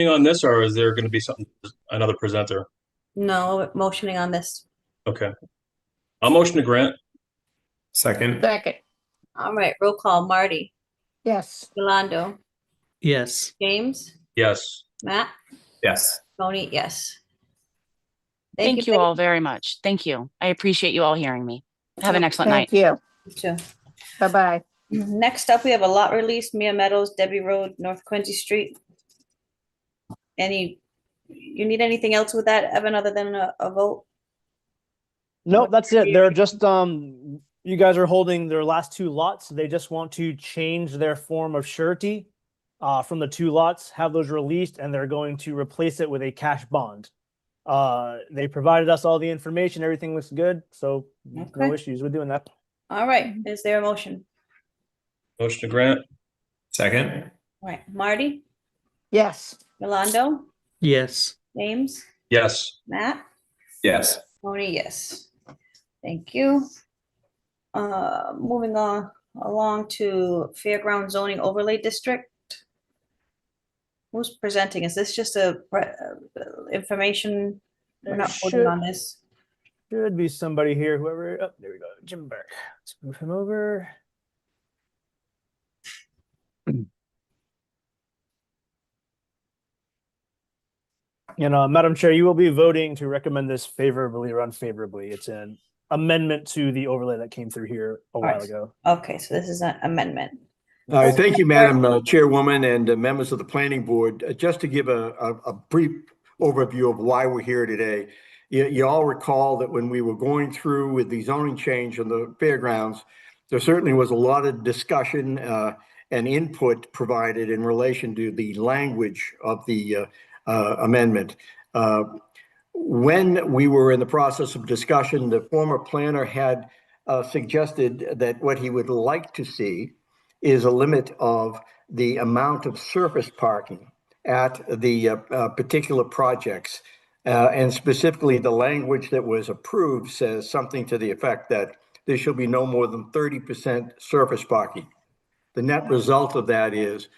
on this, or is there going to be something, another presenter? No, motioning on this. Okay. I'll motion to grant. Second. Second. All right, roll call. Marty, Yes. Yolando, Yes. James, Yes. Matt, Yes. Tony, yes. Thank you all very much. Thank you. I appreciate you all hearing me. Have an excellent night. Thank you. You too. Bye-bye. Next up, we have a lot release, Mia Meadows, Debbie Road, North Quincy Street. You need anything else with that, Evan, other than a vote? No, that's it. They're just you guys are holding their last two lots. They just want to change their form of surety from the two lots, have those released, and they're going to replace it with a cash bond. They provided us all the information. Everything looks good, so no Okay. issues with doing that. All right, is there a motion? Motion to grant. Second. All right, Marty, Yes. Yolando, Yes. James, Yes. Matt, Yes. Tony, yes. Thank you. Moving on along to Fairground Zoning Overlay District. Who's presenting? Is this just information? We're not voting on this. Should be somebody here. Whoever. Oh, there we go. Jim Burke. Let's move him over. Madam Chair, you will be voting to recommend this favorably or unfavorably. It's an amendment to the overlay that came through here a while ago. Okay, so this is an amendment. Thank you, Madam Chairwoman and members of the Planning Board. Just to give a brief overview of why we're here today. You all recall that when we were going through with the zoning change on the fairgrounds, there certainly was a lot of discussion and input provided in relation to the language of the amendment. When we were in the process of discussion, the former planner had suggested that what he would like to see is a limit of the amount of surface parking at the particular projects. And specifically, the language that was approved says something to the effect that there shall be no more than 30% surface parking. The net result of that is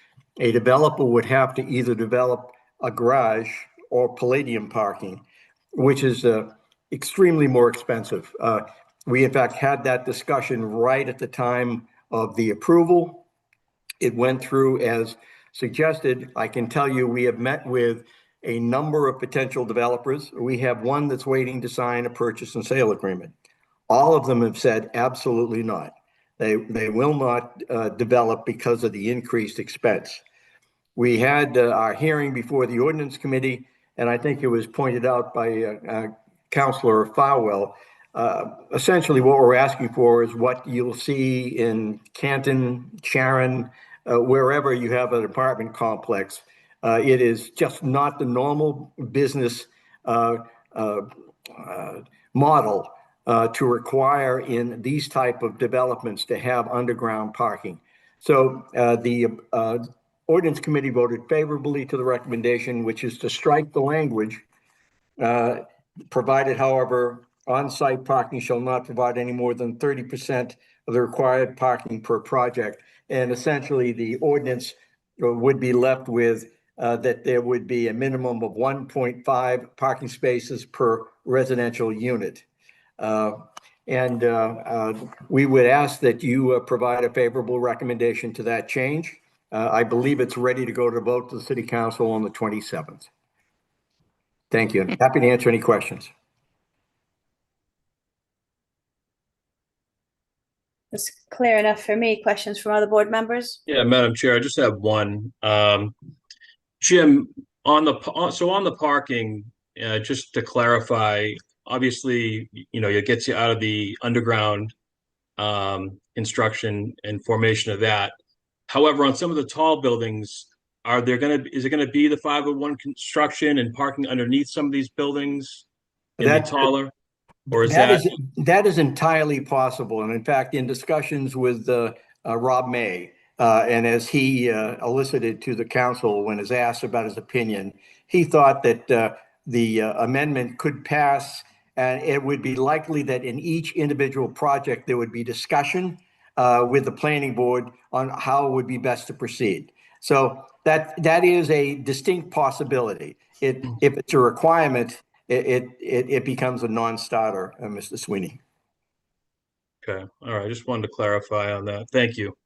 a developer would have to either develop a garage or palladium parking, which is extremely more expensive. We, in fact, had that discussion right at the time of the approval. It went through as suggested. I can tell you we have met with a number of potential developers. We have one that's waiting to sign a purchase and sale agreement. All of them have said absolutely not. They will not develop because of the increased expense. We had our hearing before the ordinance committee, and I think it was pointed out by Councillor Farwell. Essentially what we're asking for is what you'll see in Canton, Sharon, wherever you have an apartment complex. It is just not the normal business model to require in these type of developments to have underground parking. So the ordinance committee voted favorably to the recommendation, which is to strike the language, provided, however, on-site parking shall not provide any more than 30% of the required parking per project. And essentially the ordinance would be left with that there would be a minimum of 1.5 parking spaces per residential unit. We would ask that you provide a favorable recommendation to that change. I believe it's ready to go to vote to the City Council on the 27th. Thank you. Happy to answer any questions. It's clear enough for me. Questions from other board members? Yeah, Madam Chair, I just have one. Jim, on the parking, just to clarify, obviously, it gets you out of the underground instruction and formation of that. However, on some of the tall buildings, is it going to be the 501 construction and parking underneath some of these buildings in the taller? Or that is entirely possible. And in fact, in discussions with Rob May, and as he elicited to the council when was asked about his opinion, he thought that the amendment could pass, and it would be likely that in each individual project there would be discussion with the planning board on how it would be best to proceed. So that is a distinct possibility. If it's a requirement, it becomes a non-starter, Mr. Sweeney. Okay, all right, just wanted to clarify on that. Thank you.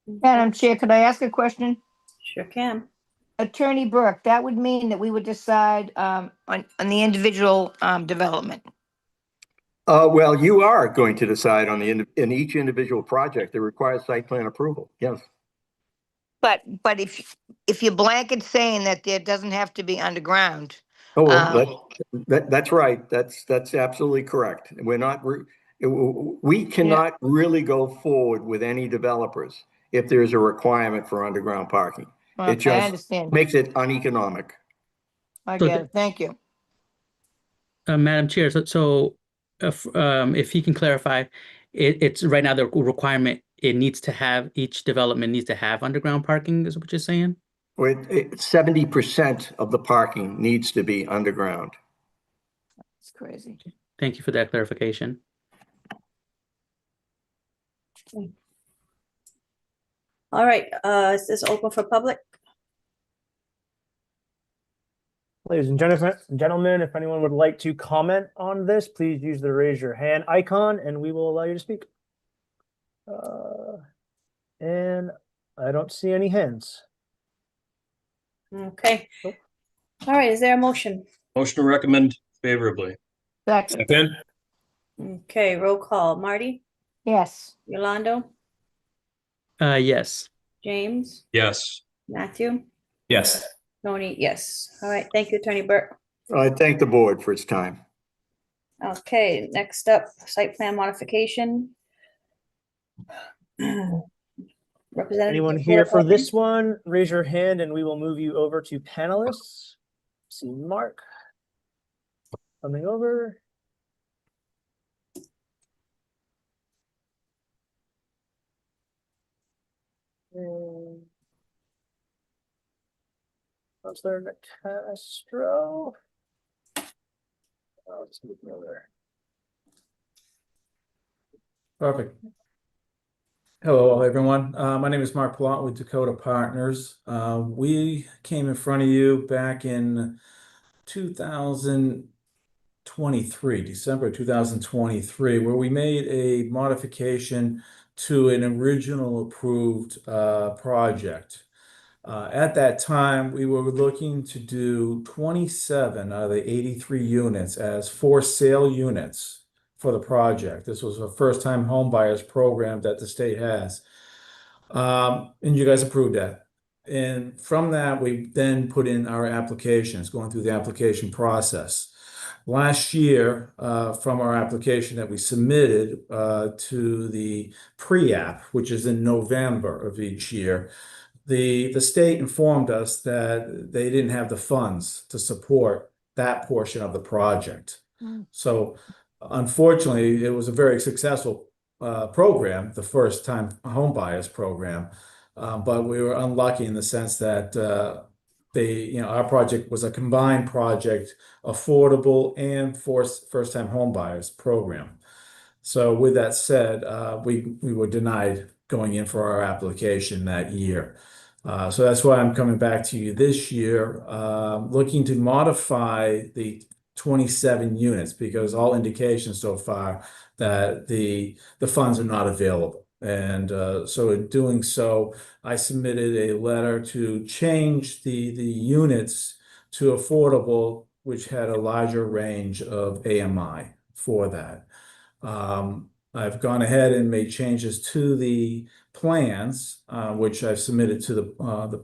Madam Chair, could I ask a question? Sure can. Attorney Burke, that would mean that we would decide on the individual development. Well, you are going to decide on in each individual project that requires site plan approval. Yes. But if you're blanket saying that there doesn't have to be underground, Oh, well, that's right. That's absolutely correct. We cannot really go forward with any developers if there's a requirement for underground parking. well, It I just understand. makes it uneconomic. I So get it. Thank you. Madam Chair, so if he can clarify, it's right now the requirement, each development needs to have underground parking, is what you're saying? 70% of the parking needs to be underground. It's crazy. Thank you for that clarification. All right, is this open for public? Ladies and gentlemen, if anyone would like to comment on this, please use the raise your hand icon and we will allow you to speak. And I don't see any hands. Okay. Nope. All right, is there a motion? Motion to recommend favorably. Second, Second. Okay, roll call. Marty, yes. Yolando, Yes. James, Yes. Matthew, Yes. Tony, yes. All right, thank you, Attorney Burke. I thank the board for its time. Okay, next up, site plan modification. Representative. Anyone here for this one, raise your hand and we will move you over to panelists. See Mark coming over. And Councilor Castro. I'll just move him over. Perfect. Hello, everyone. My name is Mark Plott with Dakota Partners. We came in front of you back in 2023, December 2023, where we made a modification to an original approved project. At that time, we were looking to do 27 out of the 83 units as for sale units for the project. This was a first-time home buyers program that the state has. And you guys approved that. And from that, we then put in our applications, going through the application process. Last year, from our application that we submitted to the pre-app, which is in November of each year, the state informed us that they didn't have the funds to support that portion of the project. So unfortunately, it was a very successful program, the first time home buyers program. But we were unlucky in the sense that our project was a combined project, affordable and first time home buyers program. So with that said, we were denied going in for our application that year. So that's why I'm coming back to you this year, looking to modify the 27 units because all indications so far that the funds are not available. And so in doing so, I submitted a letter to change the units to affordable, which had a larger range of AMI for that. I've gone ahead and made changes to the plans, which I've submitted to the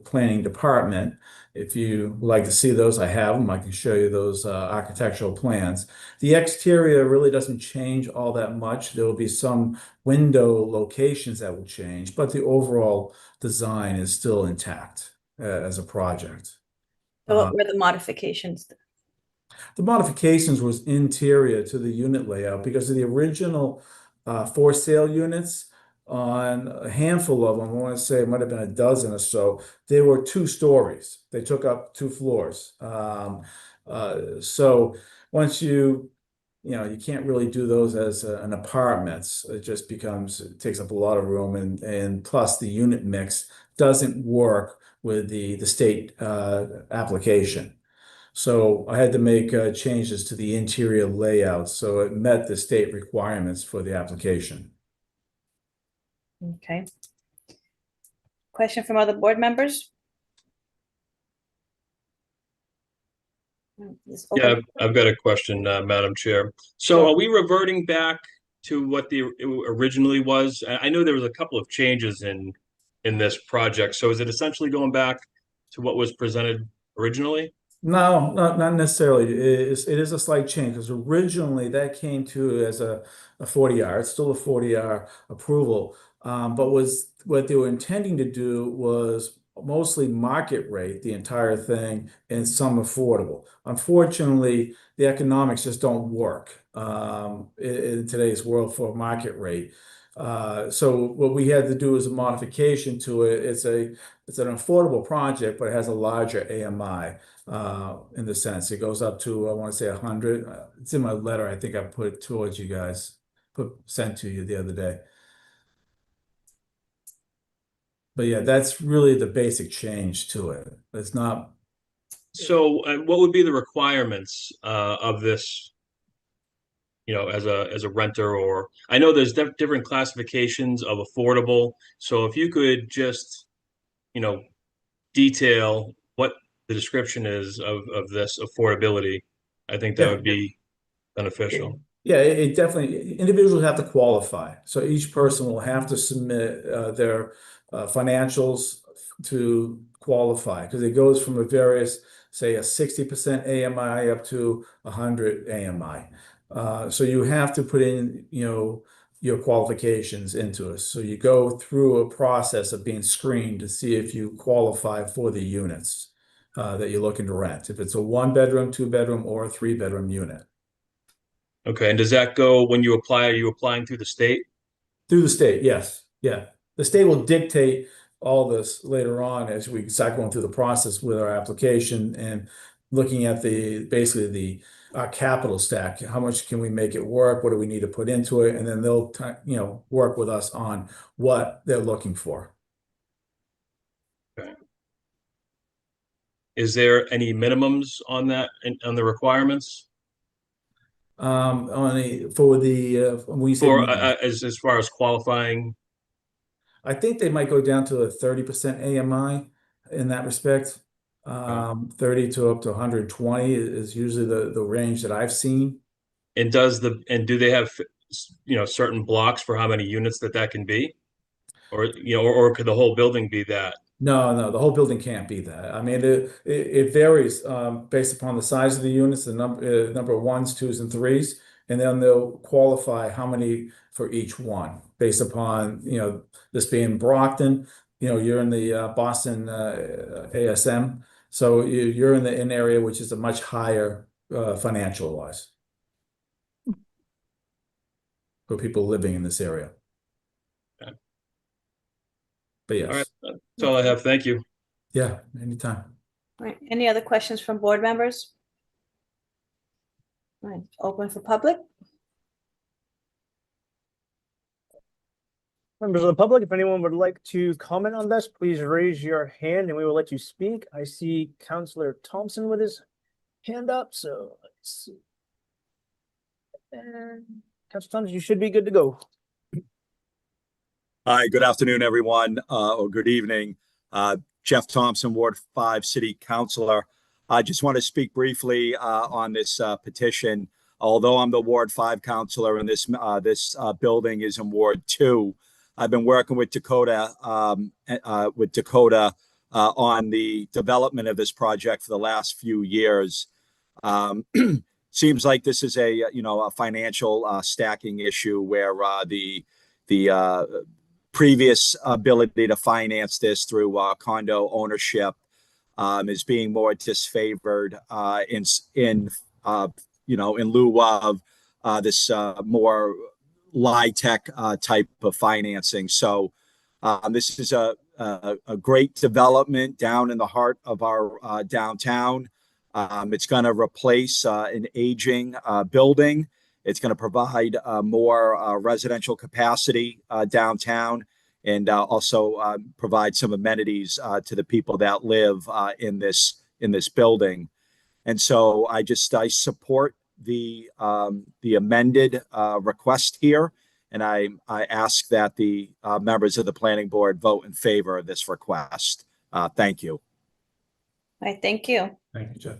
planning department. If you would like to see those, I have them. I can show you those architectural plans. The exterior really doesn't change all that much. There will be some window locations that will change, but the overall design is still intact as a project. So what were the modifications? The modifications was interior to the unit layout because of the original for sale units. On a handful of them, I want to say it might have been a dozen or so, they were 2 stories. They took up 2 floors. So once you can't really do those as an apartments. It just it takes up a lot of room and plus the unit mix doesn't work with the state application. So I had to make changes to the interior layout so it met the state requirements for the application. Okay. Question from other board members? It's Yeah, open. I've got a question, Madam Chair. So Sure. are we reverting back to what the originally was? I know there was a couple of changes in this project. So is it essentially going back to what was presented originally? No, not necessarily. It is a slight change because originally that came to as a 40R. It's still a 40R approval. But what they were intending to do was mostly market rate the entire thing and some affordable. Unfortunately, the economics just don't work in today's world for market rate. So what we had to do is a modification to it. It's an affordable project, but it has a larger AMI in the sense it goes up to, I want to say 100. It's in my letter. I think I put towards you guys, sent to you the other day. But yeah, that's really the basic change to it. It's not. So what would be the requirements of this, as a renter? Or I know there's different classifications of affordable. So if you could just, detail what the description is of this affordability, I think that Yeah. would be beneficial. Yeah, it definitely, individuals have to qualify. So each person will have to submit their financials to qualify because it goes from a various, say, a 60% AMI up to 100 AMI. So you have to put in, your qualifications into it. So you go through a process of being screened to see if you qualify for the units that you're looking to rent. If it's a 1-bedroom, 2-bedroom, or a 3-bedroom unit. Okay, and does that go when you apply? Are you applying through the state? Through the state, yes. Yeah. The state will dictate all this later on as we start going through the process with our application and looking at basically our capital stack. How much can we make it work? What do we need to put into it? And then they'll, work with us on what they're looking for. Okay. Is there any minimums on that, on the requirements? When you say For minimum, as far as qualifying? I think they might go down to a 30% AMI in that respect. 30 to up to 120 is usually the range that I've seen. And do they have, certain blocks for how many units that can be? Or, or could the whole building be that? No, the whole building can't be that. I mean, it varies based upon the size of the units, the number of 1s, 2s, and 3s, and then they'll qualify how many for each one based upon, this being Brockton, you're in the Boston ASM, so you're in an area which is a much higher financial wise for people living in this area. Okay. But yes. All right, that's all I have. Thank you. Yeah, anytime. All right. Any other questions from board members? All right. Open for public. Members of the public, if anyone would like to comment on this, please raise your hand and we will let you speak. I see Councillor Thompson with his hand up, so let's see. And Councillor Thompson, you should be good to go. Hi, good afternoon, everyone, or good evening. Jeff Thompson, Ward 5 City Councilor. I just want to speak briefly on this petition. Although I'm the Ward 5 Councilor and this building is in Ward 2, I've been working with Dakota on the development of this project for the last few years. Seems like this is a financial stacking issue where the previous ability to finance this through condo ownership is being more disfavored in lieu of this more LIHTC type of financing. So this is a great development down in the heart of our downtown. It's going to replace an aging building. It's going to provide more residential capacity downtown. and also provide some amenities to the people that live in this building. And so I support the amended request here, and I ask that the members of the planning board vote in favor of this request. Thank you. All right, thank you. Thank you, Jeff.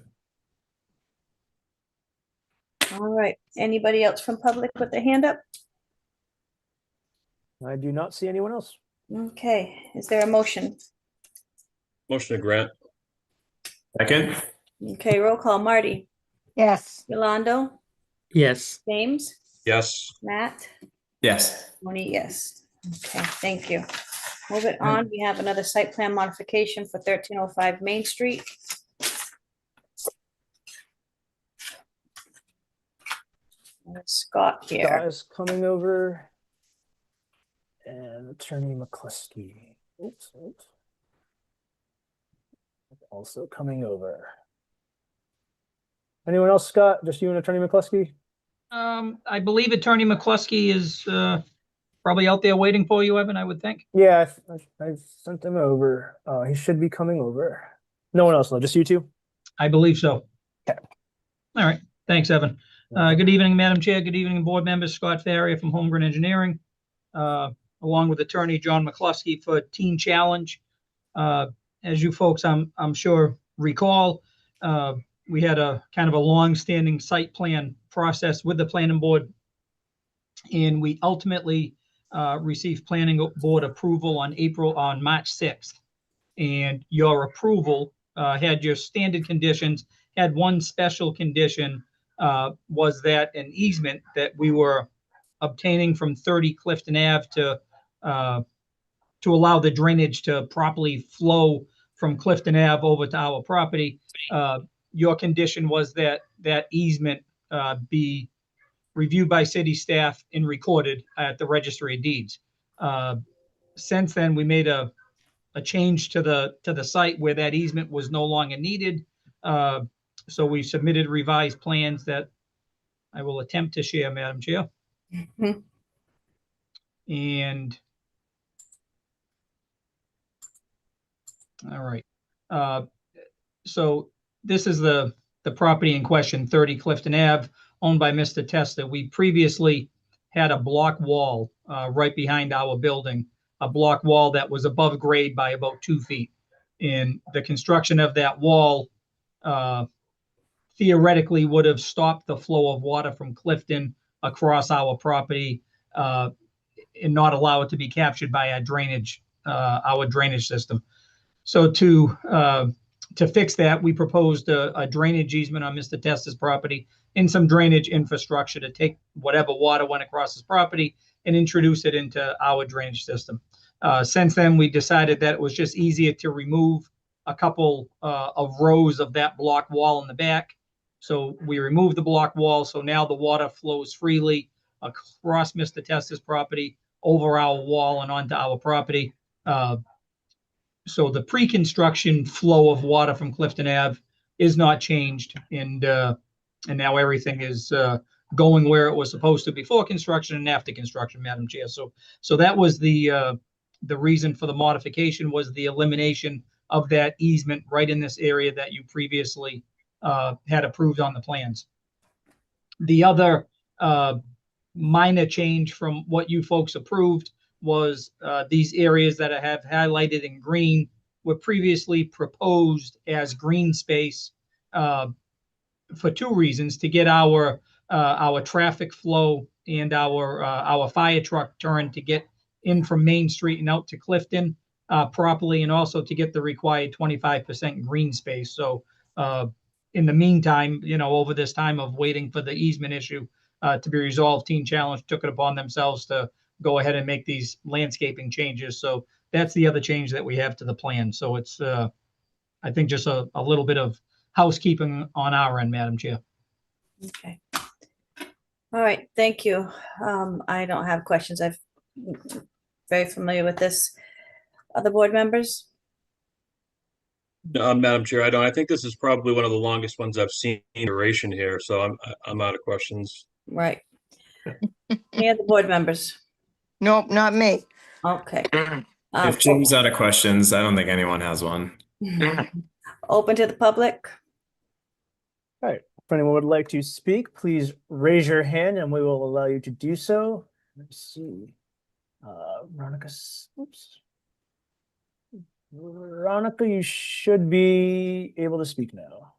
All right, anybody else from public with their hand up? I do not see anyone else. Okay, is there a motion? Motion to grant. Second. Okay, roll call. Marty, Yes. Yolando, Yes. James, Yes. Matt, Yes. Tony, yes. Okay, thank you. Moving on, we have another site plan modification for 1305 Main Street. Scott Scott here. is coming over. And Attorney McCluskey. Oops. Also coming over. Anyone else, Scott? Just you and Attorney McCluskey? I believe Attorney McCluskey is probably out there waiting for you, Evan, I would think. Yeah, I sent him over. He should be coming over. No one else, though. Just you two? I believe so. Okay. All right. Thanks, Evan. Good evening, Madam Chair. Good evening, board members. Scott Farrier from Holmgren Engineering, along with Attorney John McCluskey for Teen Challenge. As you folks, I'm sure recall, we had a kind of a long-standing site plan process with the planning board, and we ultimately received planning board approval on March 6th. And your approval had your standard conditions, had one special condition, was that an easement that we were obtaining from 30 Clifton Ave to allow the drainage to properly flow from Clifton Ave over to our property. Your condition was that that easement be reviewed by city staff and recorded at the Registry of Deeds. Since then, we made a change to the site where that easement was no longer needed. So we submitted revised plans that I will attempt to share, Madam Chair. And all right. So this is the property in question, 30 Clifton Ave, owned by Mr. Testa. We previously had a block wall right behind our building, a block wall that was above grade by about 2 feet. And the construction of that wall theoretically would have stopped the flow of water from Clifton across our property and not allow it to be captured by our drainage system. So to fix that, we proposed a drainage easement on Mr. Testa's property and some drainage infrastructure to take whatever water went across his property and introduce it into our drainage system. Since then, we decided that it was just easier to remove a couple of rows of that block wall in the back. So we removed the block wall. So now the water flows freely across Mr. Testa's property, over our wall and onto our property. So the pre-construction flow of water from Clifton Ave is not changed, and now everything is going where it was supposed to before construction and after construction, Madam Chair. So that was the reason for the modification, was the elimination of that easement right in this area that you previously had approved on the plans. The other minor change from what you folks approved was these areas that I have highlighted in green were previously proposed as green space for two reasons: to get our traffic flow and our fire truck turn to get in from Main Street and out to Clifton properly, and also to get the required 25% green space. So in the meantime, over this time of waiting for the easement issue to be resolved, Teen Challenge took it upon themselves to go ahead and make these landscaping changes. So that's the other change that we have to the plan. So it's, I think, just a little bit of housekeeping on our end, Madam Chair. Okay. All right, thank you. I don't have questions. I'm very familiar with this. Other board members? Madam Chair, I don't. I think this is probably one of the longest ones I've seen in duration here, so I'm out of questions. Right. Any other board members? Nope, not me. Okay. If Jim's out of questions, I don't think anyone has one. Open to the public. All right. If anyone would like to speak, please raise your hand and we will allow you to do so. Let's see. Veronica, oops. Veronica, you should be able to speak now.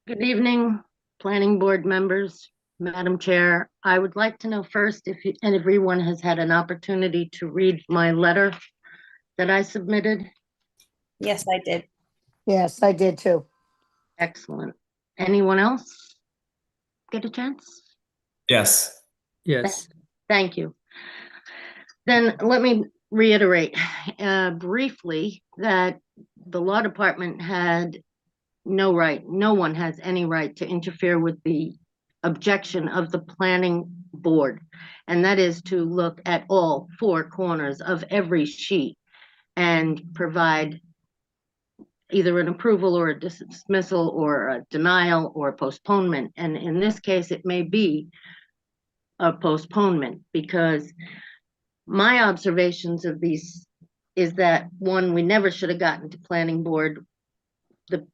Good evening, planning board members, Madam Chair. I would like to know first if everyone has had an opportunity to read my letter that I submitted. Yes, I did. Yes, I did too. Excellent. Anyone else get a chance? Yes. Yes. Thank you. Then let me reiterate briefly that the law department had no right, no one has any right to interfere with the objection of the planning board. And that is to look at all four corners of every sheet and provide either an approval or a dismissal or a denial or a postponement. And in this case, it may be a postponement because my observations of these is that one, we never should have gotten to planning board. The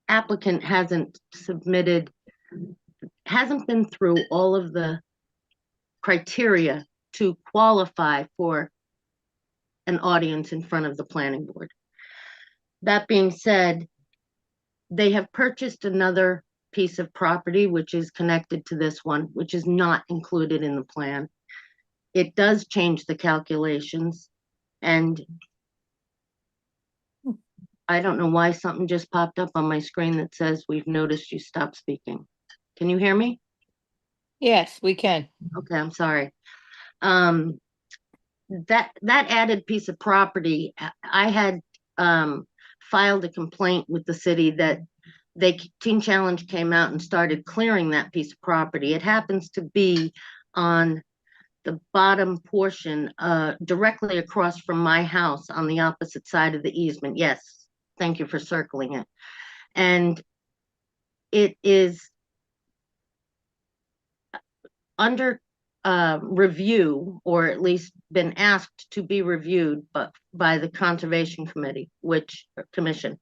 applicant hasn't been through all of the criteria to qualify for an audience in front of the planning board. That being said, they have purchased another piece of property which is connected to this one, which is not included in the plan. It does change the calculations, and I don't know why something just popped up on my screen that says we've noticed you stopped speaking. Can you hear me? Yes, we can. Okay, I'm sorry. That added piece of property, I had filed a complaint with the city that Teen Challenge came out and started clearing that piece of property. It happens to be on the bottom portion, directly across from my house on the opposite side of the easement. Yes, thank you for circling it. And it is under review, or at least been asked to be reviewed, but by the Conservation Commission.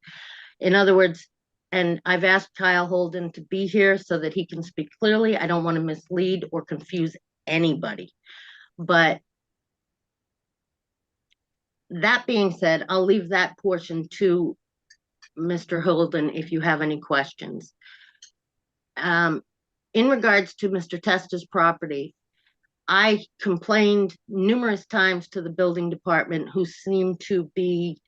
In other words, and I've asked Kyle Holden to be here so that he can speak clearly. I don't want to mislead or confuse anybody. But that being said, I'll leave that portion to Mr. Holden if you have any questions. In regards to Mr. Testa's property, I complained numerous times to the building department, who seemed to be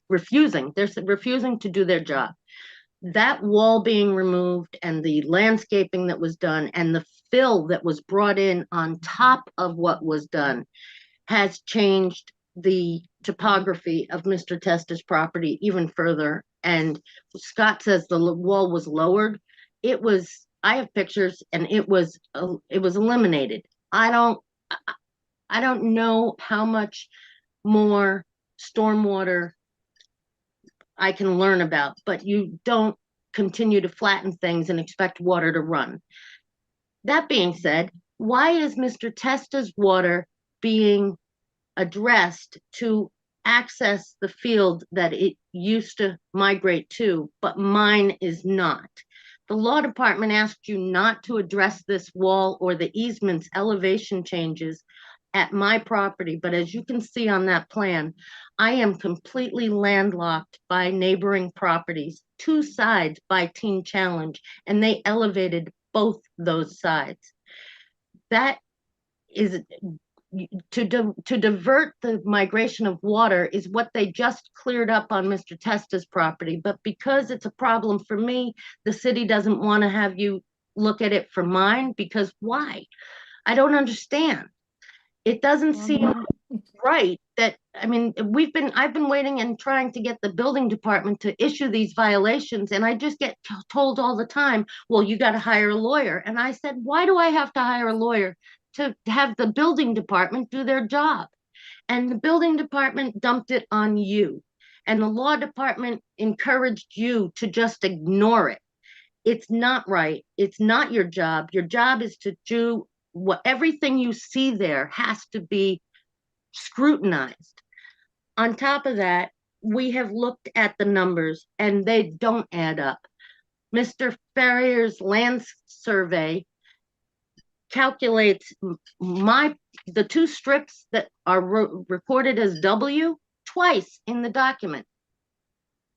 refusing. They're refusing to do their job. That wall being removed and the landscaping that was done and the fill that was brought in on top of what was done has changed the topography of Mr. Testa's property even further. And Scott says the wall was lowered. I have pictures, and it was eliminated. I don't know how much more stormwater I can learn about, but you don't continue to flatten things and expect water to run. That being said, why is Mr. Testa's water being addressed to access the field that it used to migrate to, but mine is not? The law department asked you not to address this wall or the easement's elevation changes at my property, but as you can see on that plan, I am completely landlocked by neighboring properties, two sides by Teen Challenge, and they elevated both those sides. That is to divert the migration of water is what they just cleared up on Mr. Testa's property. But because it's a problem for me, the city doesn't want to have you look at it for mine, because why? I don't understand. It doesn't seem right that, I mean, I've been waiting and trying to get the building department to issue these violations, and I just get told all the time, well, you got to hire a lawyer. And I said, why do I have to hire a lawyer to have the building department do their job? And the building department dumped it on you, and the law department encouraged you to just ignore it. It's not right. It's not your job. Your job is to do everything you see there has to be scrutinized. On top of that, we have looked at the numbers and they don't add up. Mr. Ferrier's land survey calculates the two strips that are recorded as W twice in the document.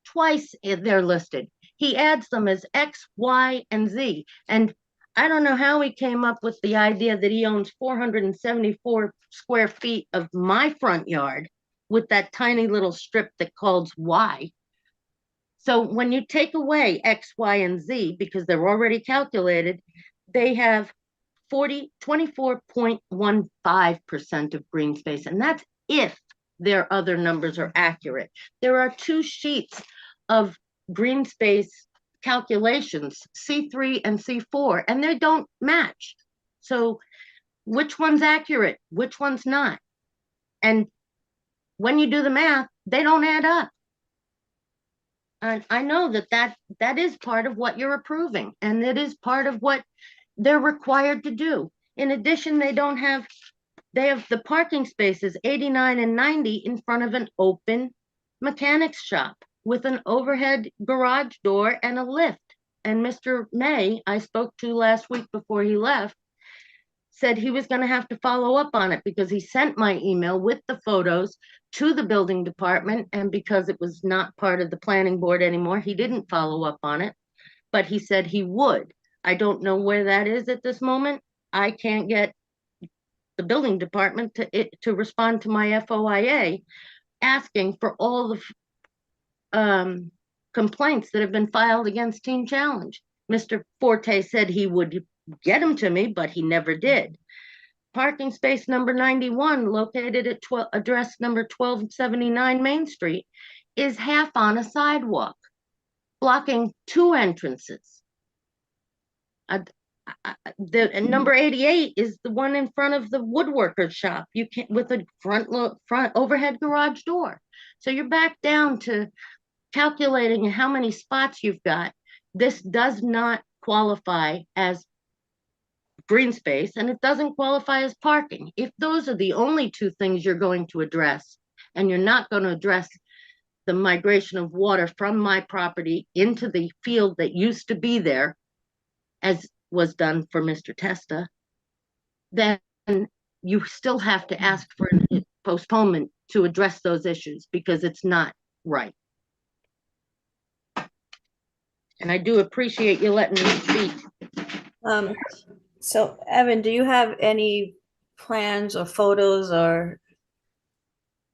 Twice they're listed. He adds them as X, Y, and Z. And I don't know how he came up with the idea that he owns 474 square feet of my front yard with that tiny little strip that calls Y. So when you take away X, Y, and Z, because they're already calculated, they have 24.15% of green space. And that's if their other numbers are accurate. There are two sheets of green space calculations, C3 and C4, and they don't match. So which one's accurate? Which one's not? And when you do the math, they don't add up. And I know that is part of what you're approving, and it is part of what they're required to do. In addition, they have the parking spaces 89 and 90 in front of an open mechanics shop with an overhead garage door and a lift. And Mr. May, I spoke to last week before he left, said he was going to have to follow up on it because he sent my email with the photos to the building department. And because it was not part of the planning board anymore, he didn't follow up on it, but he said he would. I don't know where that is at this moment. I can't get the building department to respond to my FOIA asking for all the complaints that have been filed against Teen Challenge. Mr. Forte said he would get them to me, but he never did. Parking space number 91, located at address number 1279 Main Street, is half on a sidewalk, blocking two entrances. The number 88 is the one in front of the woodworker shop. You can with a front overhead garage door. So you're back down to calculating how many spots you've got. This does not qualify as green space, and it doesn't qualify as parking. If those are the only two things you're going to address, and you're not going to address the migration of water from my property into the field that used to be there, as was done for Mr. Testa, then you still have to ask for a postponement to address those issues because it's not right. And I do appreciate you letting me speak. So Evan, do you have any plans or photos or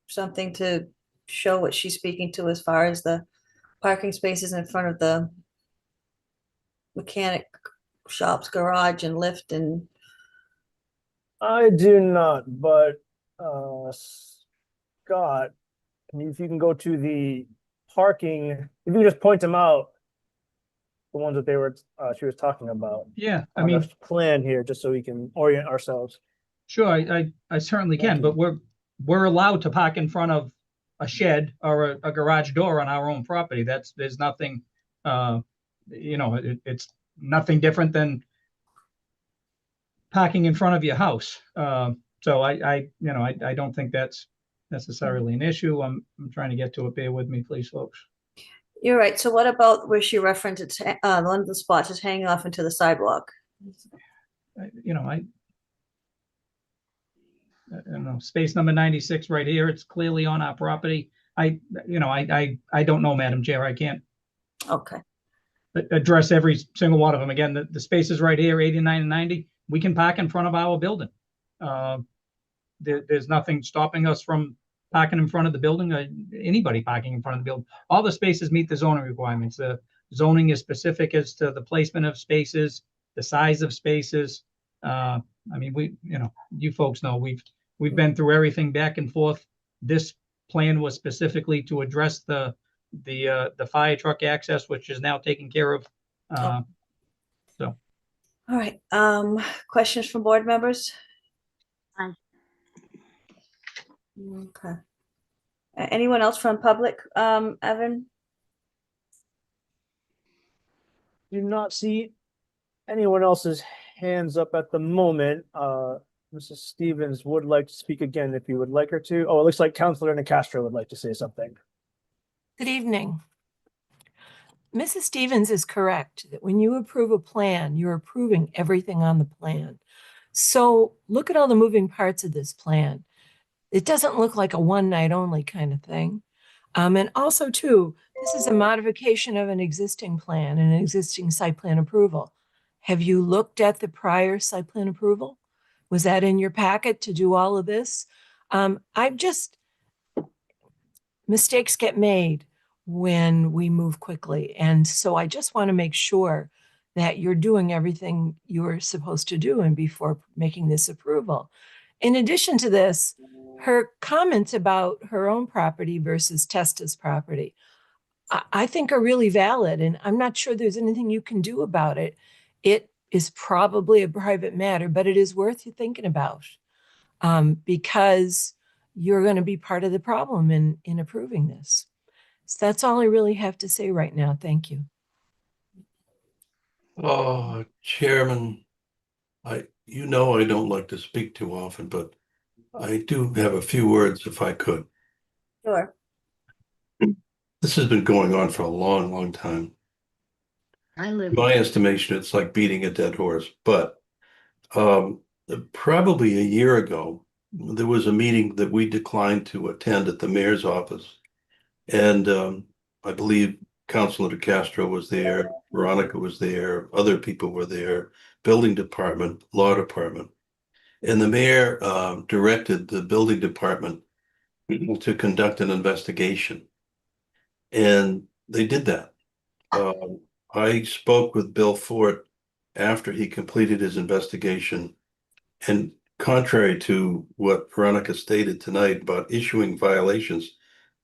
something to show what she's speaking to as far as the parking spaces in front of the mechanic shop's garage and lift? And I do not, but Scott, if you can go to the parking, if you just point them out, the ones that she was talking about. Yeah, I on mean, the plan here, just so we can orient ourselves. sure, I certainly can, but we're allowed to park in front of a shed or a garage door on our own property. There's nothing, it's nothing different than parking in front of your house. So I don't think that's necessarily an issue. I'm trying to get to it. Bear with me, please, folks. you're right. So what about where she referenced it's one of the spots is hanging off into the sidewalk? I don't know, space number 96 right here. It's clearly on our property. I don't know, Madam Chair. I can't Okay. address every single one of them. Again, the spaces right here, 89 and 90, we can park in front of our building. There's nothing stopping us from parking in front of the building, anybody parking in front of the building. All the spaces meet the zoning requirements. The zoning is specific as to the placement of spaces, the size of spaces. I mean, you folks know, we've been through everything back and forth. This plan was specifically to address the fire truck access, which is now taken care of. So. All right. Questions from board members? Aye. Okay. Anyone else from public? Evan? Do not see anyone else's hands up at the moment. Mrs. Stevens would like to speak again if you would like her to. Oh, it looks like Councilor Nicastro would like to say something. Good evening. Mrs. Stevens is correct that when you approve a plan, you're approving everything on the plan. So look at all the moving parts of this plan. It doesn't look like a one night only kind of thing. And also too, this is a modification of an existing plan and an existing site plan approval. Have you looked at the prior site plan approval? Was that in your packet to do all of this? Mistakes get made when we move quickly. And so I just want to make sure that you're doing everything you're supposed to do and before making this approval. In addition to this, her comments about her own property versus Testa's property, I think are really valid, and I'm not sure there's anything you can do about it. It is probably a private matter, but it is worth you thinking about because you're going to be part of the problem in approving this. So that's all I really have to say right now. Thank you. Chairman, I don't like to speak too often, but I do have a few words if I could. Sure. This has been going on for a long, long time. In my estimation, it's like beating a dead horse. But probably a year ago, there was a meeting that we declined to attend at the mayor's office. And I believe Councilor De Castro was there, Veronica was there, other people were there, building department, law department. And the mayor directed the building department to conduct an investigation. And they did that. I spoke with Bill Fort after he completed his investigation. And contrary to what Veronica stated tonight about issuing violations,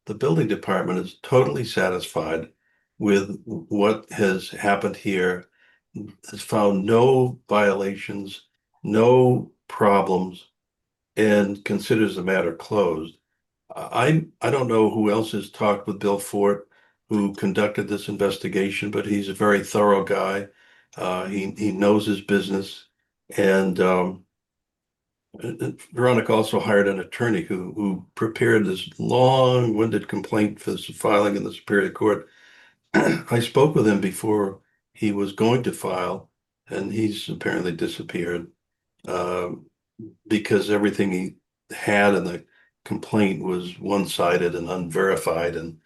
the building department is totally satisfied with what has happened here, has found no violations, no problems, and considers the matter closed. I don't know who else has talked with Bill Fort, who conducted this investigation, but he's a very thorough guy. He knows his business, and Veronica also hired an attorney who prepared this long-winded complaint for this filing in the Superior Court. I spoke with him before he was going to file, and he's apparently disappeared because everything he had in the complaint was one-sided and unverified, and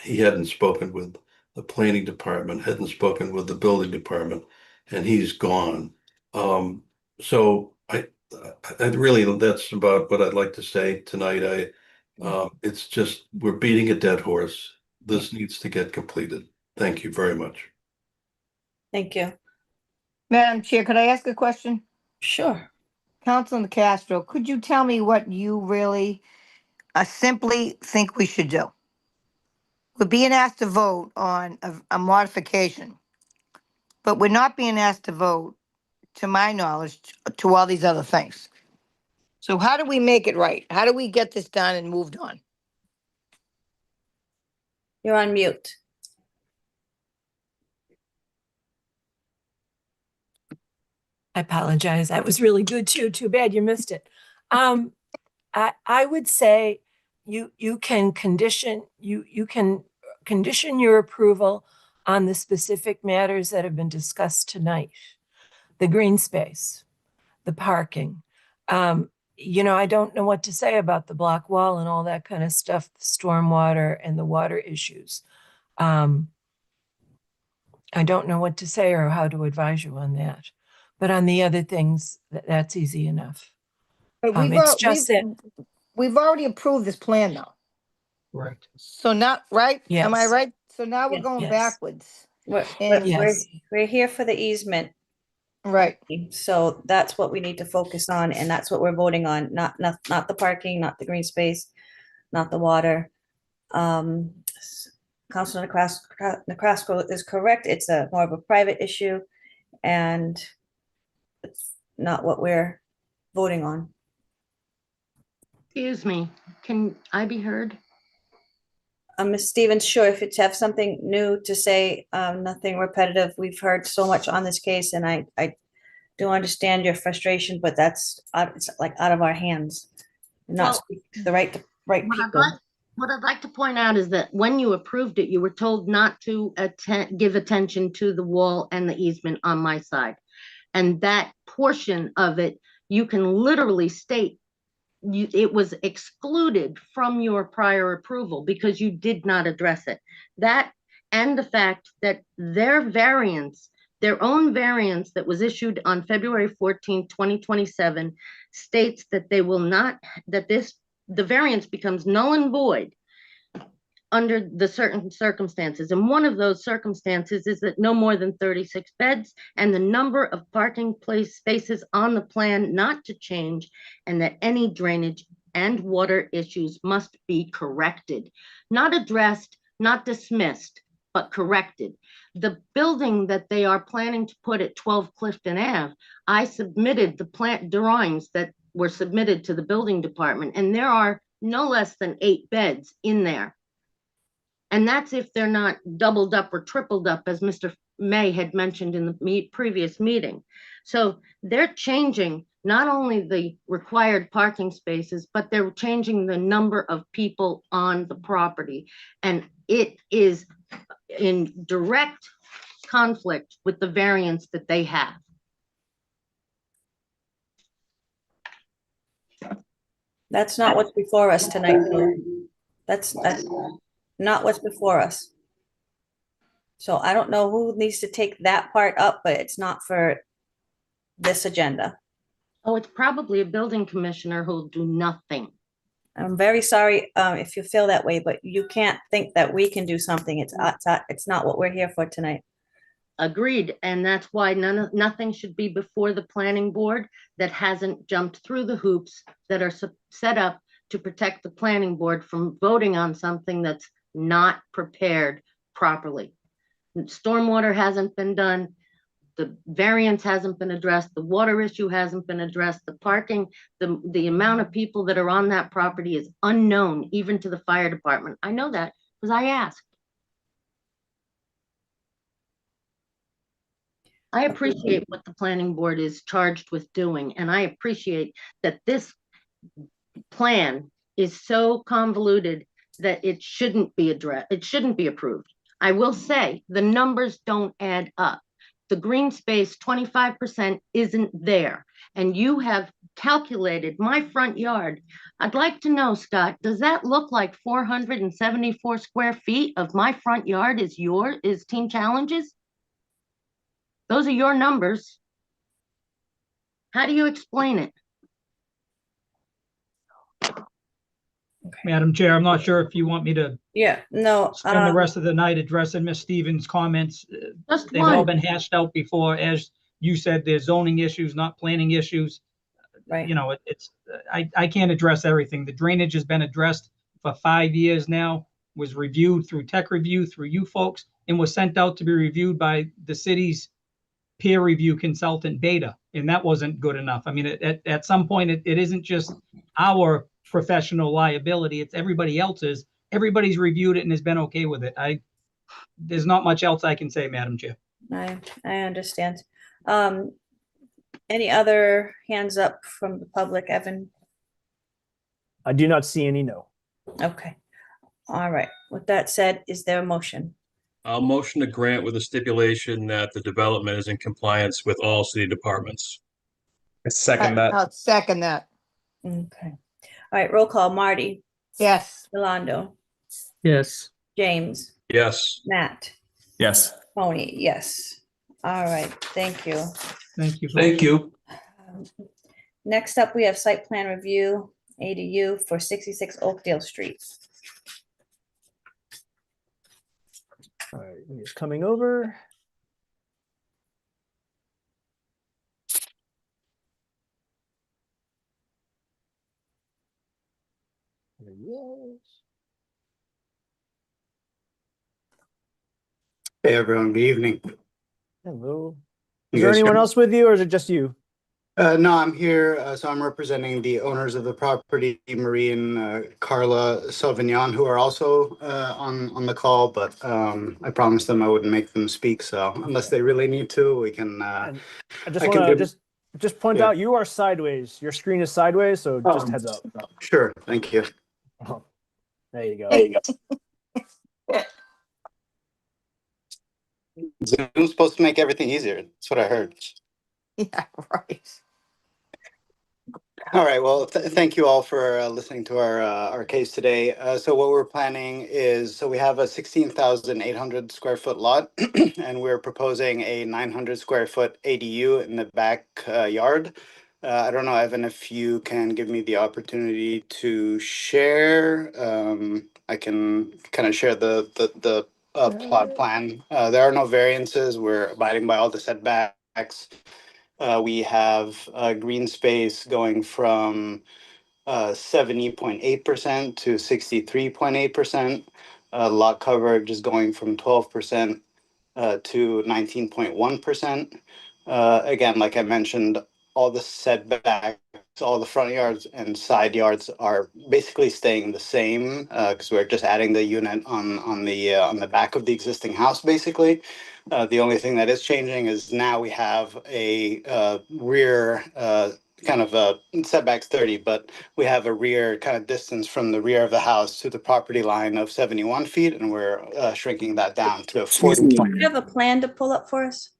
he hadn't spoken with the planning department, hadn't spoken with the building department, and he's gone. So I really, that's about what I'd like to say tonight. It's just, we're beating a dead horse. This needs to get completed. Thank you very much. Thank you. Madam Chair, could I ask a question? Sure. Councilman Castro, could you tell me what you really simply think we should do? We're being asked to vote on a modification, but we're not being asked to vote, to my knowledge, to all these other things. So how do we make it right? How do we get this done and moved on? You're on mute. I apologize. That was really good too. Too bad you missed it. I would say you can condition your approval on the specific matters that have been discussed tonight. The green space, the parking. I don't know what to say about the block wall and all that kind of stuff, the stormwater and the water issues. I don't know what to say or how to advise you on that. But on the other things, that's easy enough. But we've already approved this plan though. Right. So not right? Yes. Am I right? So now we're going Yes. backwards. We're here for the easement. Right. So that's what we need to focus on, and that's what we're voting on, not the parking, not the green space, not the water. Councilor Nicastro is correct. It's more of a private issue, and it's not what we're voting on. Excuse me, can I be heard? Ms. Stevens, sure, if you have something new to say, nothing repetitive. We've heard so much on this case, and I do understand your frustration, but that's, it's like out of our hands. Not Well, speak to the right people. What I'd like to point out is that when you approved it, you were told not to give attention to the wall and the easement on my side. And that portion of it, you can literally state it was excluded from your prior approval because you did not address it. That and the fact that their own variance that was issued on February 14, 2027 states that they will not, the variance becomes null and void under the certain circumstances. And one of those circumstances is that no more than 36 beds and the number of parking place spaces on the plan not to change, and that any drainage and water issues must be corrected, not addressed, not dismissed, but corrected. The building that they are planning to put at 12 Clifton Ave, I submitted the plant drawings that were submitted to the building department, and there are no less than 8 beds in there. And that's if they're not doubled up or tripled up, as Mr. May had mentioned in the previous meeting. So they're changing not only the required parking spaces, but they're changing the number of people on the property. And it is in direct conflict with the variance that they have. That's not what's before us tonight. That's not what's before us. So I don't know who needs to take that part up, but it's not for this agenda. Oh, it's probably a building commissioner who'll do nothing. I'm very sorry if you feel that way, but you can't think that we can do something. It's not what we're here for tonight. Agreed, and that's why nothing should be before the planning board that hasn't jumped through the hoops that are set up to protect the planning board from voting on something that's not prepared properly. Stormwater hasn't been done, the variance hasn't been addressed, the water issue hasn't been addressed, the parking, the amount of people that are on that property is unknown, even to the fire department. I know that because I asked. I appreciate what the planning board is charged with doing, and I appreciate that this plan is so convoluted that it shouldn't be addressed, it shouldn't be approved. I will say the numbers don't add up. The green space 25% isn't there, and you have calculated my front yard. I'd like to know, Scott, does that look like 474 square feet of my front yard is Team Challenges? Those are your numbers. How do you explain it? Madam Chair, I'm not sure if you want me to spend the rest of the night addressing Ms. Stevens' comments. They've all been hashed out before. As you said, there's zoning issues, not planning issues. Right. You know, I can't address everything. The drainage has been addressed for 5 years now, was reviewed through tech review, through you folks, and was sent out to be reviewed by the city's peer review consultant Beta, and that wasn't good enough. I mean, at some point, it isn't just our professional liability, it's everybody else's. Everybody's reviewed it and has been okay with it. There's not much else I can say, Madam Chair. I understand. Any other hands up from the public, Evan? I do not see any, no. Okay. All right. With that said, is there a motion? I'll motion to grant with a stipulation that the development is in compliance with all city departments. I second that. I'll second that. Okay. All right, roll call. Marty, Yes. Yolando, Yes. James, Yes. Matt, Yes. Tony, yes. All right, thank you. Thank you. Thank you. Next up, we have site plan review, ADU for 66 Oakdale Street. All right, he's coming over. There he is. Hey everyone, good evening. Hello. You Is there guys anyone hear- else with you, or is it just you? No, I'm here. So I'm representing the owners of the property, Marie and Carla Sauvignon, who are also on the call. But I promised them I wouldn't make them speak. So unless they really need to, we can. And I just I want can to do. just point Yeah. out you are sideways. Your screen is sideways, so just heads up. Sure. Thank you. Oh, there you go. There you go. Zoom's supposed to make everything easier. That's what I heard. Yeah, right. All right. Well, thank you all for listening to our case today. So what we're planning is, so we have a 16,800 square foot lot, and we're proposing a 900 square foot ADU in the back yard. I don't know, Evan, if you can give me the opportunity to share. I can kind of share the plot plan. There are no variances. We're abiding by all the setbacks. We have green space going from 70.8% to 63.8%. Lot coverage is going from 12% to 19.1%. Again, like I mentioned, all the setbacks, all the front yards and side yards are basically staying the same because we're just adding the unit on the back of the existing house, basically. The only thing that is changing is now we have a rear kind of setbacks 30, but we have a rear kind of distance from the rear of the house to the property line of 71 feet, and we're shrinking that down to 40. Do you have a plan to pull up for us?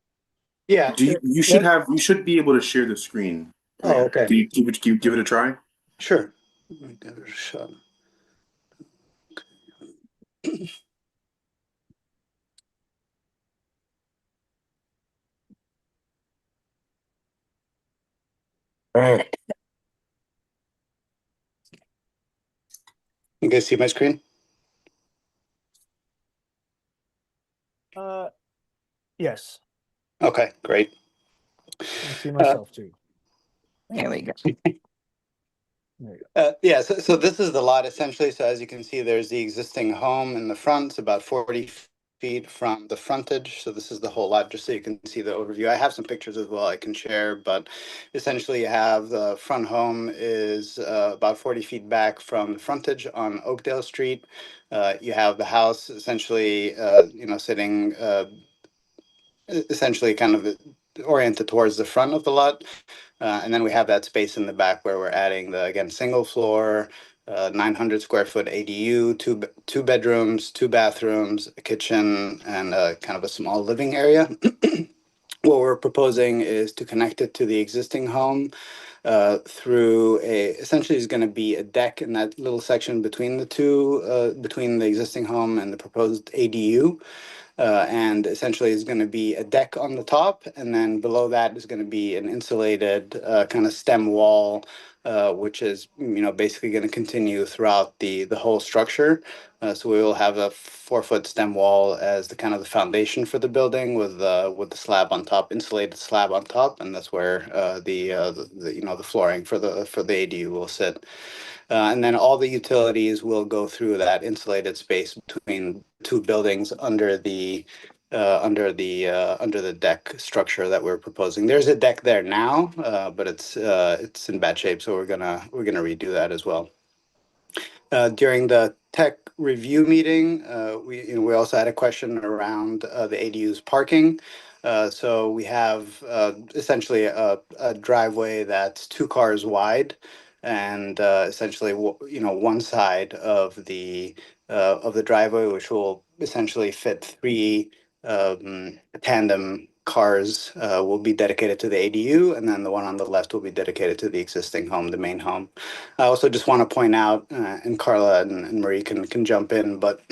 Yeah. You should be able to share the screen. Oh, okay. Do you give it a try? Sure. Let me give it a shot. All right. You guys see my screen? Yes. Okay, great. I see myself too. There we go. Yeah, so this is the lot essentially. So as you can see, there's the existing home in the front. It's about 40 feet from the frontage. So this is the whole lot, just so you can see the overview. I have some pictures as well I can share, but essentially you have the front home is about 40 feet back from the frontage on Oakdale Street. You have the house essentially, sitting essentially kind of oriented towards the front of the lot. And then we have that space in the back where we're adding the, again, single floor, 900 square foot ADU, two bedrooms, two bathrooms, a kitchen, and kind of a small living area. What we're proposing is to connect it to the existing home through essentially is going to be a deck in that little section between the two, between the existing home and the proposed ADU. And essentially is going to be a deck on the top, and then below that is going to be an insulated kind of stem wall, which is basically going to continue throughout the whole structure. So we will have a 4-foot stem wall as the kind of the foundation for the building with the slab on top, insulated slab on top, and that's where the flooring for the ADU will sit. And then all the utilities will go through that insulated space between two buildings under the deck structure that we're proposing. There's a deck there now, but it's in bad shape, so we're gonna redo that as well. During the tech review meeting, we also had a question around the ADU's parking. So we have essentially a driveway that's 2 cars wide, and essentially one side of the driveway, which will essentially fit 3 tandem cars, will be dedicated to the ADU, and then the one on the left will be dedicated to the existing home, the main home. I also just want to point out, and Carla and Marie can jump in, but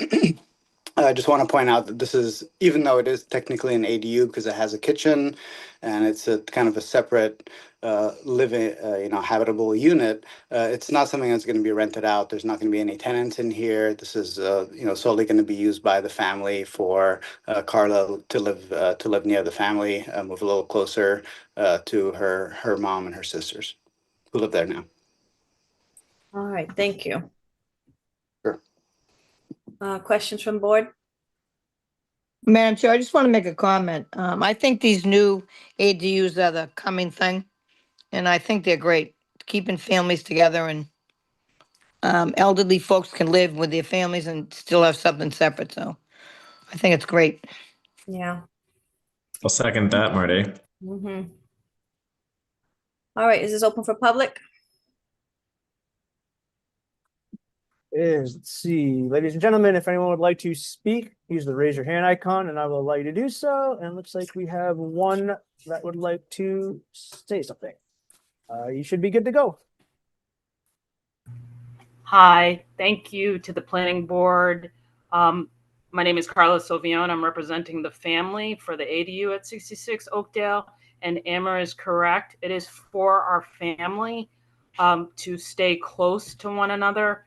I just want to point out that this is, even though it is technically an ADU because it has a kitchen and it's a kind of a separate living, habitable unit, it's not something that's going to be rented out. There's not going to be any tenants in here. This is, solely going to be used by the family for Carla to live near the family, move a little closer to her mom and her sisters who live there now. All right, thank you. Sure. Questions from board? Madam Chair, I just want to make a comment. I think these new ADUs are the coming thing. and I think they're great, keeping families together, and elderly folks can live with their families and still have something separate. So I think it's great. Yeah. I'll second that, Marty. Mm-hmm. All right, is this open for public? Let's see, ladies and gentlemen, if anyone would like to speak, use the raise your hand icon and I will allow you to do so. And it looks like we have one that would like to say something. You should be good to go. Hi, thank you to the planning board. My name is Carla Silvione. I'm representing the family for the ADU at 66 Oakdale, and Amber is correct. It is for our family to stay close to one another.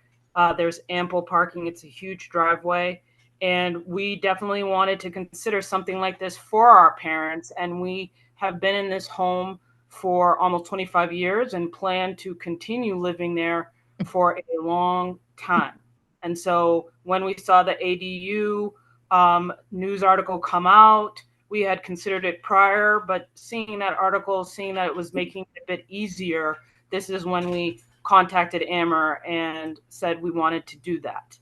There's ample parking. It's a huge driveway, and we definitely wanted to consider something like this for our parents, and we have been in this home for almost 25 years and plan to continue living there for a long time. And so when we saw the ADU news article come out, we had considered it prior, but seeing that article, seeing that it was making it a bit easier, this is when we contacted Amber and said we wanted to do that.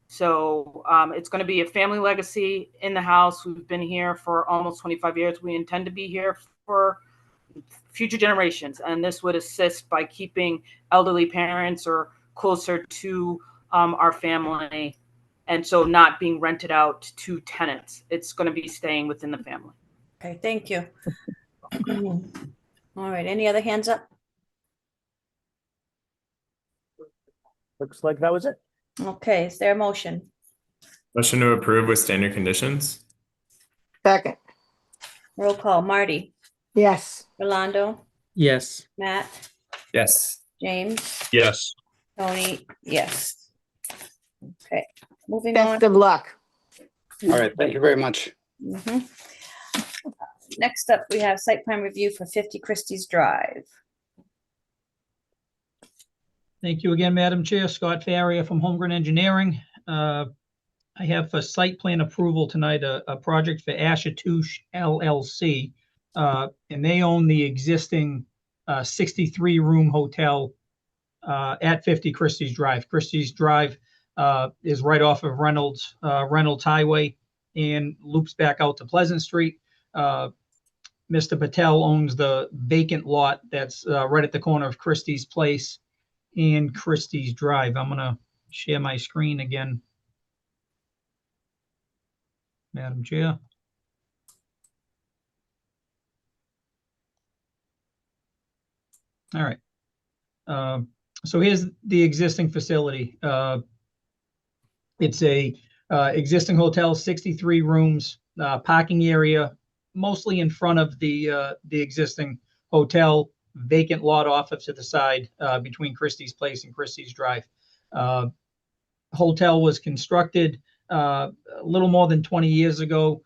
So it's going to be a family legacy in the house. We've been here for almost 25 years. We intend to be here for future generations, and this would assist by keeping elderly parents or closer to our family, and so not being rented out to tenants. It's going to be staying within the family. Okay, thank you. All right, any other hands up? Looks like that was it. Okay, is there a motion? Motion to approve with standard conditions. Second. Roll call. Marty, Yes. Rolando, Yes. Matt, Yes. James, Yes. Tony, yes. Okay, moving on. Best of luck. All right, thank you very much. Mhm. Next up, we have site plan review for 50 Christie's Drive. Thank you again, Madam Chair. Scott Farrier from Holmgren Engineering. I have for site plan approval tonight a project for Ashatouche LLC. And they own the existing 63-room hotel at 50 Christie's Drive. Christie's Drive is right off of Reynolds Highway and loops back out to Pleasant Street. Mr. Patel owns the vacant lot that's right at the corner of Christie's Place and Christie's Drive. I'm going to share my screen again, Madam Chair. All right. So here's the existing facility. It's a existing hotel, 63 rooms, parking area, mostly in front of the existing hotel, vacant lot off to the side between Christie's Place and Christie's Drive. Hotel was constructed a little more than 20 years ago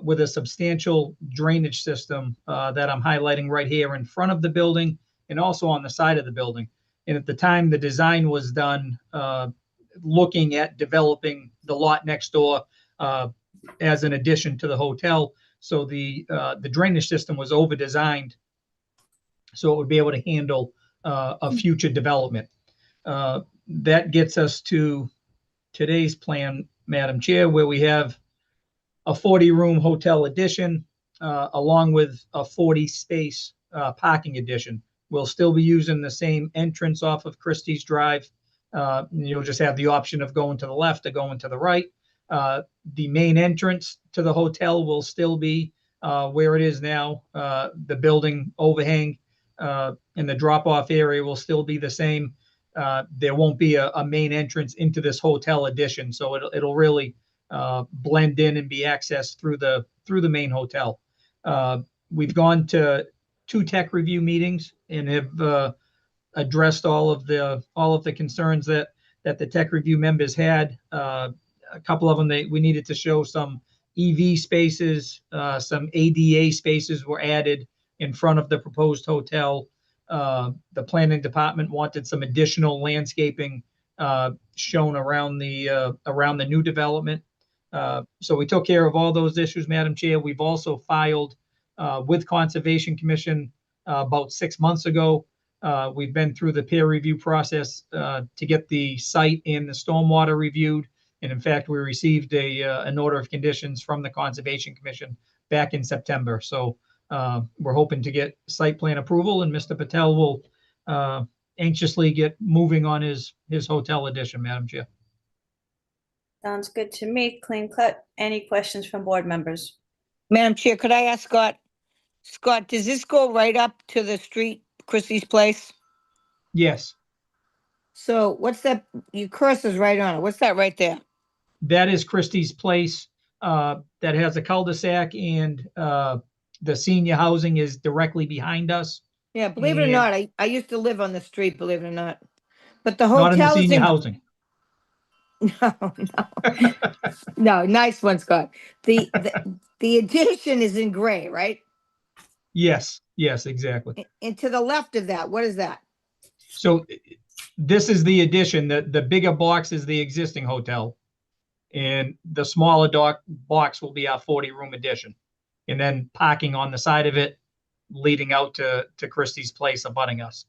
with a substantial drainage system that I'm highlighting right here in front of the building and also on the side of the building. And at the time the design was done, looking at developing the lot next door as an addition to the hotel. So the drainage system was over-designed so it would be able to handle a future development. That gets us to today's plan, Madam Chair, where we have a 40-room hotel addition along with a 40-space parking addition. We'll still be using the same entrance off of Christie's Drive. You'll just have the option of going to the left or going to the right. The main entrance to the hotel will still be where it is now. The building overhang and the drop-off area will still be the same. There won't be a main entrance into this hotel addition, so it'll really blend in and be accessed through the main hotel. We've gone to 2 tech review meetings and have addressed all of the concerns that the tech review members had. A couple of them we needed to show some EV spaces, some ADA spaces were added in front of the proposed hotel. The planning department wanted some additional landscaping shown around the new development. So we took care of all those issues, Madam Chair. We've also filed with Conservation Commission about 6 months ago. We've been through the peer review process to get the site and the stormwater reviewed. And in fact, we received an order of conditions from the Conservation Commission back in September. So we're hoping to get site plan approval, and Mr. Patel will anxiously get moving on his hotel addition, Madam Chair. Sounds good to me. Clean cut. Any questions from board members? Madam Chair, could I ask Scott? Scott, does this go right up to the street, Christie's Place? Yes, So what's that? Your cursor's right on it. What's that right there? that is Christie's Place. That has a cul-de-sac, and the senior housing is directly behind us. Yeah, believe it or And- not, I used to live on the street, believe it or not. But the Not in the hotel is senior in. housing. No. No, nice one, Scott. The addition is in gray, right? Yes, exactly. And to the left of that, what is that? So this is the addition. The bigger box is the existing hotel, and the smaller box will be our 40-room addition. And then parking on the side of it, leading out to Christie's Place, abutting us.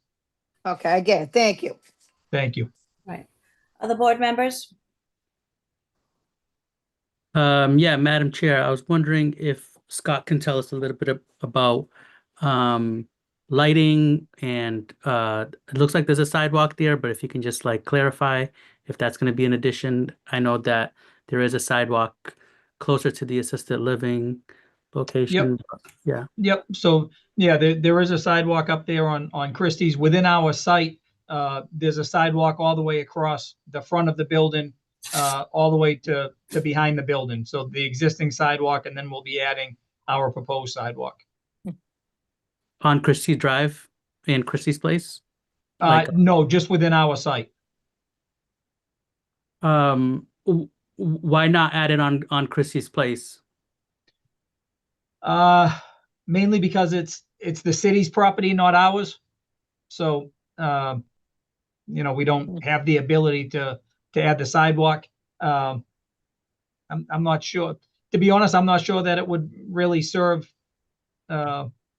Okay, I get it. Thank you. Thank you. Right. Other board members? Yeah, Madam Chair, I was wondering if Scott can tell us a little bit about lighting, and it looks like there's a sidewalk there, but if you can just like clarify if that's going to be an addition. I know that there is a sidewalk closer to the assisted living location. Yeah. Yep. So yeah, there is a sidewalk up there on Christie's. Within our site, there's a sidewalk all the way across the front of the building, all the way to behind the building. So the existing sidewalk, and then we'll be adding our proposed sidewalk. On Christie Drive in Christie's Place? No, just within our site. Why not add it on Christie's Place? Mainly because it's the city's property, not ours. So, we don't have the ability to add the sidewalk. I'm not sure. To be honest, I'm not sure that it would really serve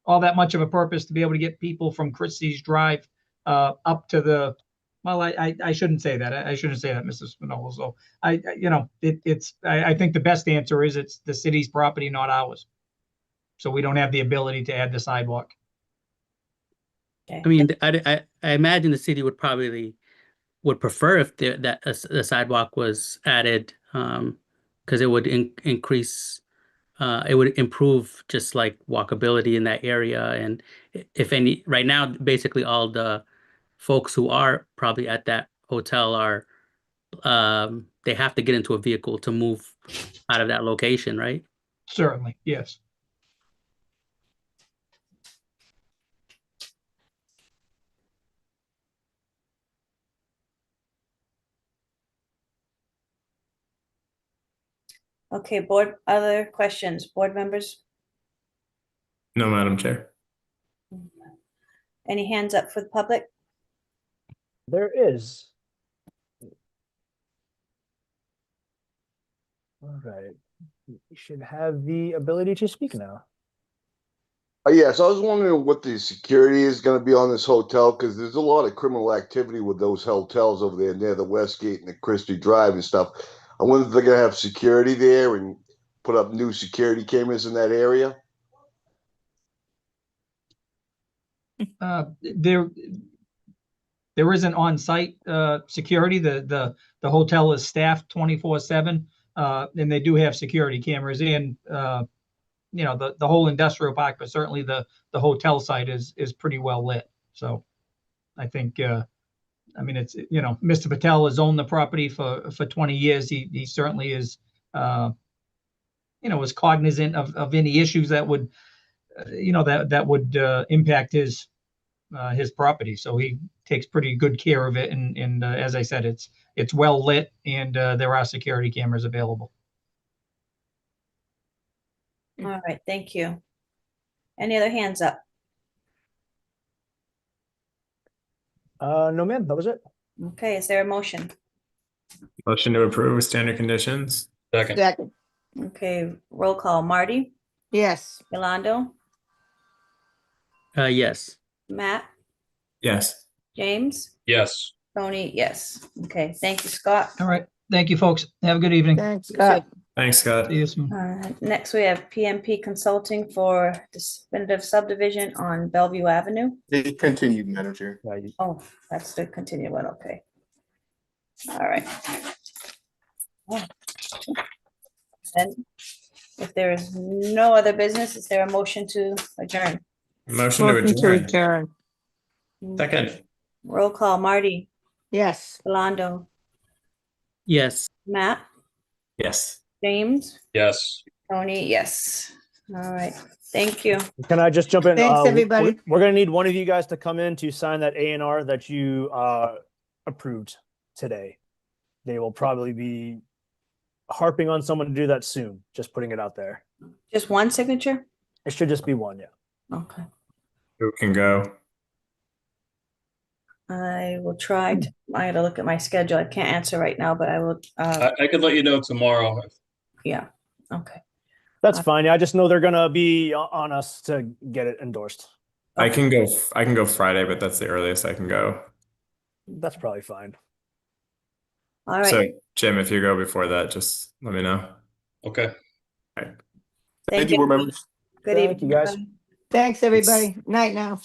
all that much of a purpose to be able to get people from Christie's Drive up to the. Well, I shouldn't say that. I shouldn't say that, Mrs. Spinola. So I think the best answer is it's the city's property, not ours. So we don't have the ability to add the sidewalk. I mean, I imagine the city would prefer if the sidewalk was added, because it would increase, it would improve just like walkability in that area. And if any, right now, basically all the folks who are probably at that hotel are, they have to get into a vehicle to move out of that location, right? Certainly, yes. Okay, other questions, board members? No, Madam Chair. Any hands up for the public? There is. All right. You should have the ability to speak now. Yes, I was wondering what the security is going to be on this hotel, because there's a lot of criminal activity with those hotels over there near the Westgate and the Christie Drive and stuff. I wonder if they're going to have security there and put up new security cameras in that area. There isn't on-site security. The hotel is staffed 24/7, and they do have security cameras in the whole industrial park, but certainly the hotel site is pretty well lit. So I think it's Mr. Patel has owned the property for 20 years. He certainly is is cognizant of any issues that would that would impact his property. So he takes pretty good care of it. And as I said, it's well lit, and there are security cameras available. All right, thank you. Any other hands up? No, ma'am, that was it. Okay, is there a motion? Motion to approve with standard conditions. Second. Okay, roll call. Marty? Yes. Yolando? Yes. Matt, Yes. James, Yes. Tony, yes. Okay, thank you, Scott. All right. Thank you, folks. Have a good evening. Thanks, You Scott. too. Thanks, Scott. See you soon. Next, we have PMP Consulting for definitive subdivision on Bellevue Avenue. It continued, Madam Chair. Oh, that's the continued one, okay. All right. And if there is no other business, is there a motion to adjourn? Motion to Motion to adjourn. adjourn. Second. Roll call, Marty, Yes. Philando, Yes. Matt, Yes. James, Yes. Tony, yes. All right, thank you. Can I just jump in? Thanks, everybody. We're gonna need one of you guys to come in to sign that A&R that you approved today. They will probably be harping on someone to do that soon. Just putting it out there. Just one signature? It should just be one, yeah. Okay. Who can go? I will try to, I gotta look at my schedule. I can't answer right now, but I will, I could let you know tomorrow. yeah, okay. That's fine. I just know they're gonna be on us to get it endorsed. I can go. I can go Friday, but that's the earliest I can go. That's probably fine. All right. So, Jim, if you go before that, just let me know. Okay. All right. Thank you. Board members. Good Thank evening. you, guys. Bye. Thanks, everybody. Night now.